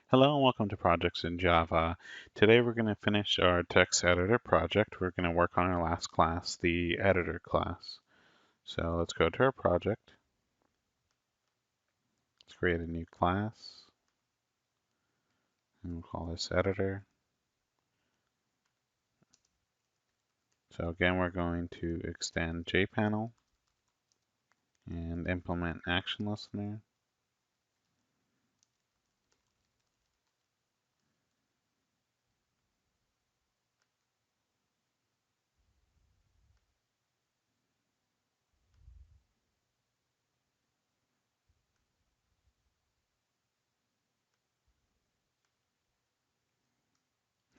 Hello and welcome to Projects in Java. Today we're going to finish our text editor project. We're going to work on our last class, the editor class. So let's go to our project. Let's create a new class. And we'll call this editor. So again, we're going to extend JPanel and implement action listener.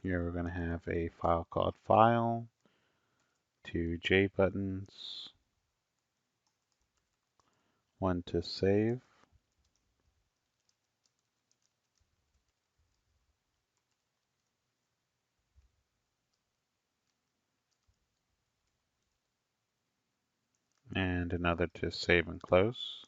Here we're going to have a file called file, two J buttons, one to save, and another to save and close.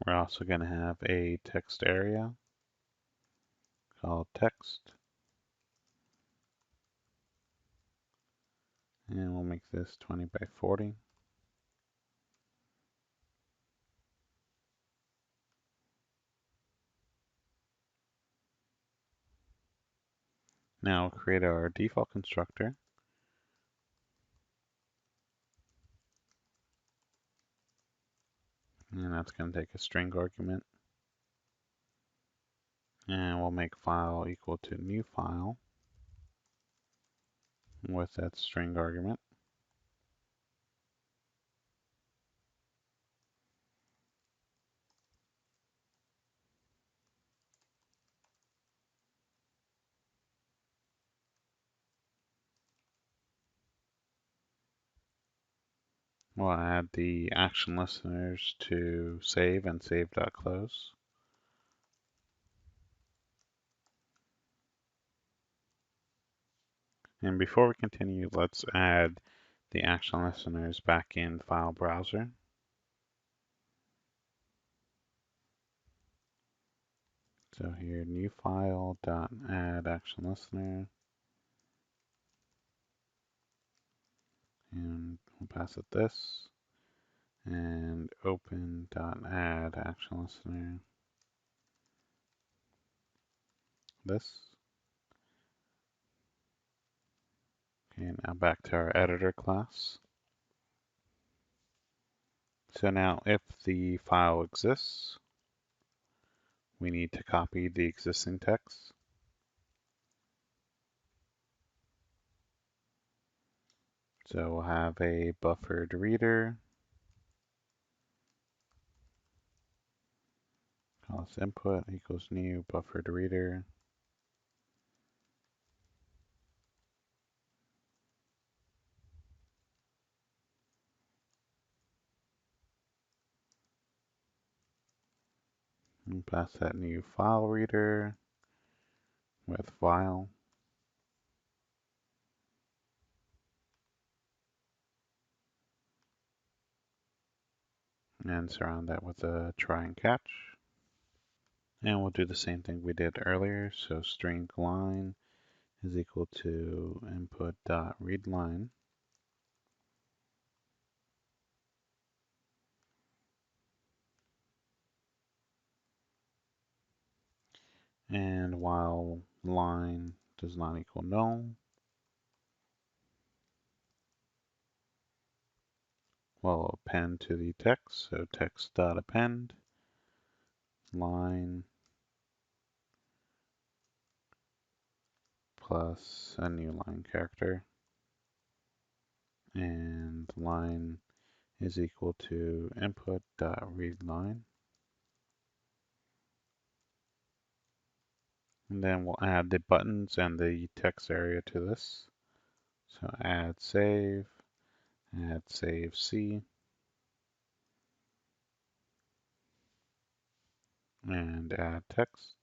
We're also going to have a text area called text, and we'll make this 20 by 40. Now we'll create our default constructor, and that's going to take a string argument, and we'll make file equal to new file with that string argument. We'll add the action listeners to save and save.close. And before we continue, let's add the action listeners back in file browser. So here, new file dot add action listener, and we'll pass it this, and open dot add action listener, this. Okay, now back to our editor class. So now if the file exists, we need to copy the existing text. So we'll have a buffered reader, call this input equals new buffered reader. And pass that new file reader with file. And surround that with a try and catch. And we'll do the same thing we did earlier. So string line is equal to input dot read line. And while line does not equal null, we'll append to the text. So text dot append line plus a new line character, and line is equal to input dot read line. And then we'll add the buttons and the text area to this. So add save, add save C, and add text.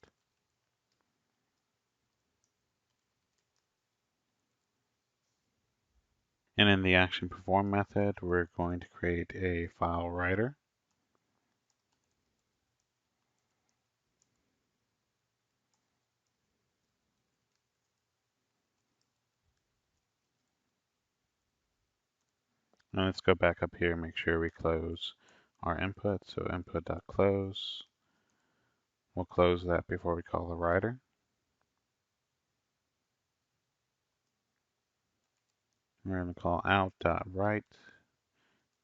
And in the action perform method, we're going to create a file writer. And let's go back up here and make sure we close our input. So input.close. We'll close that before we call the writer. We're going to call out.write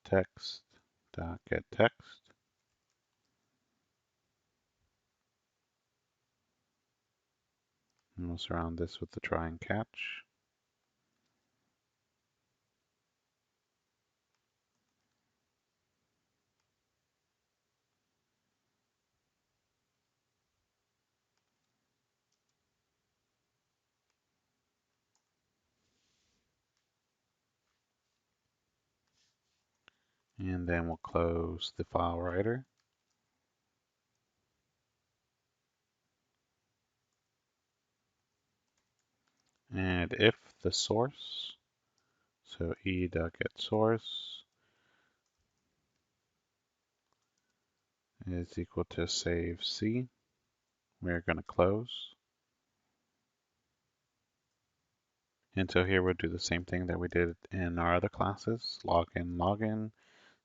text.getText. And we'll surround this with the try and catch. And then we'll close the file writer. And if the source, so e.getSource is equal to save C, we're going to close. And so here we'll do the same thing that we did in our other classes. Login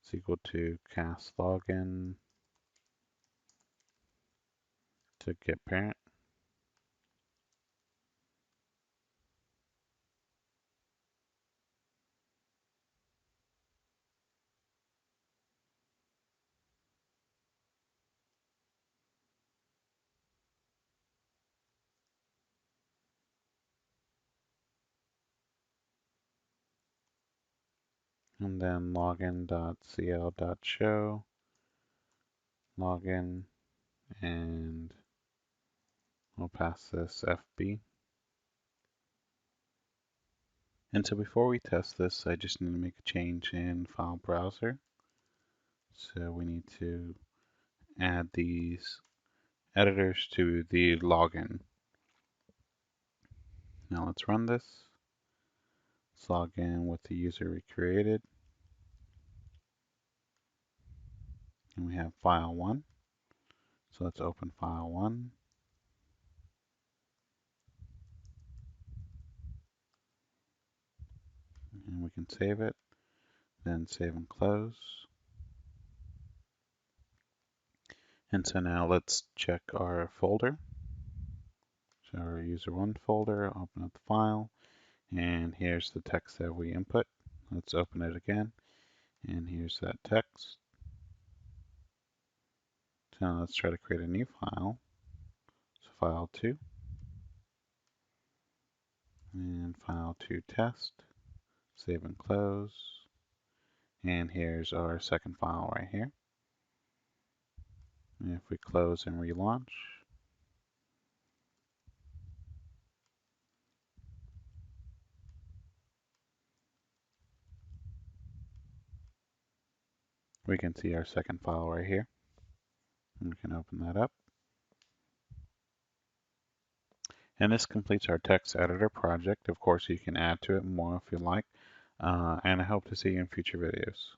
is equal to cast login to get parent. And then login.cl.show login, and we'll pass this FB. And so before we test this, I just need to make a change in file browser. So we need to add these editors to the login. Now let's run this. Let's log in with the user we created. And we have file 1. So let's open file 1. And we can save it. Then save and close. And so now let's check our folder. So our user1 folder, open up the file, and here's the text that we input. Let's open it again, and here's that text. So now let's try to create a new file. So file 2, and file 2 test, save and close, and here's our second file right here. And if we close and relaunch, we can see our second file right here. And we can open that up. And this completes our text editor project. Of course, you can add to it more if you like. And I hope to see you in future videos.